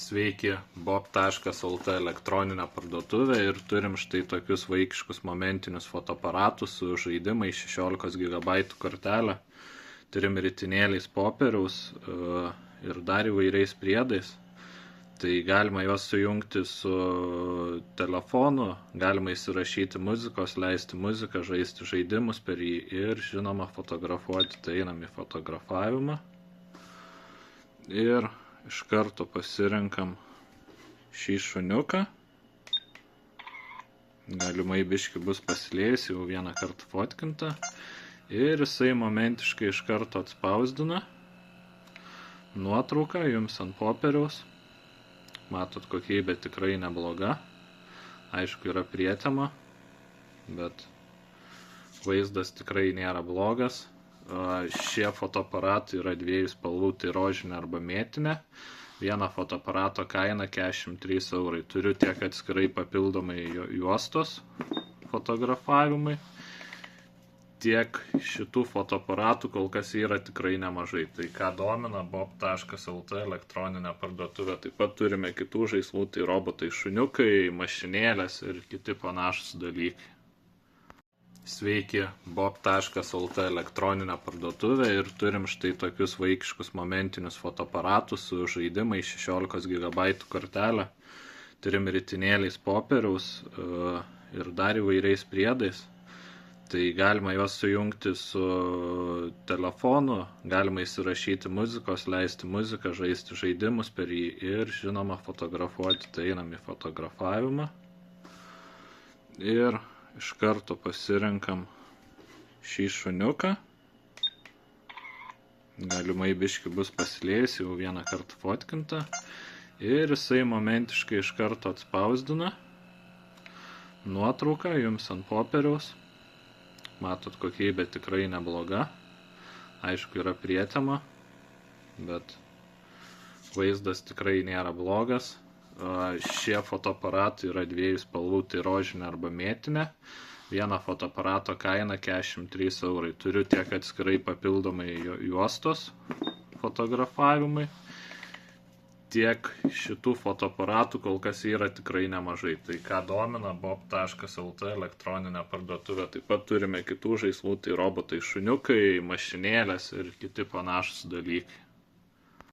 Sveiki, bob.lt elektroninę parduotuvę ir turim štai tokius vaikiškus momentinius fotoaparatus su žaidimais, 16 GB kortelę. Turim ritinėliais popieriaus ir dar įvairiais priedais. Tai galima juos sujungti su telefonu, galima įsirašyti muzikos, leisti muziką, žaisti žaidimus per jį ir, žinoma, fotografuoti. Tai einam į fotografavimą. Ir iš karto pasirenkam šį šuniuką. Galimai biški bus pasilėjęs, jau vieną kartą fotkinta. Ir jisai momentiškai iš karto atspausdina nuotrauką jums ant popieriaus. Matot, kokybė tikrai nebloga. Aišku, yra prietema, bet vaizdas tikrai nėra blogas. Šie fotoaparatai yra dviejų spalvų, tai rožinė arba mėtinė. Vieno fotoaparato kaina 43 eurai. Turiu tiek atskirai papildomai juostos fotografavimui. Tiek šitų fotoaparatų kol kas yra tikrai nemažai. Tai ką domina bob.lt elektroninę parduotuvę. Taip pat turime kitų žaislų, tai robotai, šuniukai, mašinėlės ir kiti panašus dalykai. Sveiki, bob.lt elektroninę parduotuvę ir turim štai tokius vaikiškus momentinius fotoaparatus su žaidimais, 16 GB kortelę. Turim ritinėliais popieriaus ir dar įvairiais priedais. Tai galima juos sujungti su telefonu, galima įsirašyti muzikos, leisti muziką, žaisti žaidimus per jį ir, žinoma, fotografuoti. Tai einam į fotografavimą. Ir iš karto pasirenkam šį šuniuką. Galimai biški bus pasilėjęs, jau vieną kartą fotkinta. Ir jisai momentiškai iš karto atspausdina nuotrauką jums ant popieriaus. Matot, kokybė tikrai nebloga. Aišku, yra prietema, bet vaizdas tikrai nėra blogas. Šie fotoaparatai yra dviejų spalvų, tai rožinė arba mėtinė. Vieno fotoaparato kaina 43 eurai. Turiu tiek atskirai papildomai juostos fotografavimui. Tiek šitų fotoaparatų kol kas yra tikrai nemažai. Tai ką domina bob.lt elektroninę parduotuvę. Taip pat turime kitų žaislų, tai robotai, šuniukai, mašinėlės ir kiti panašus dalykai.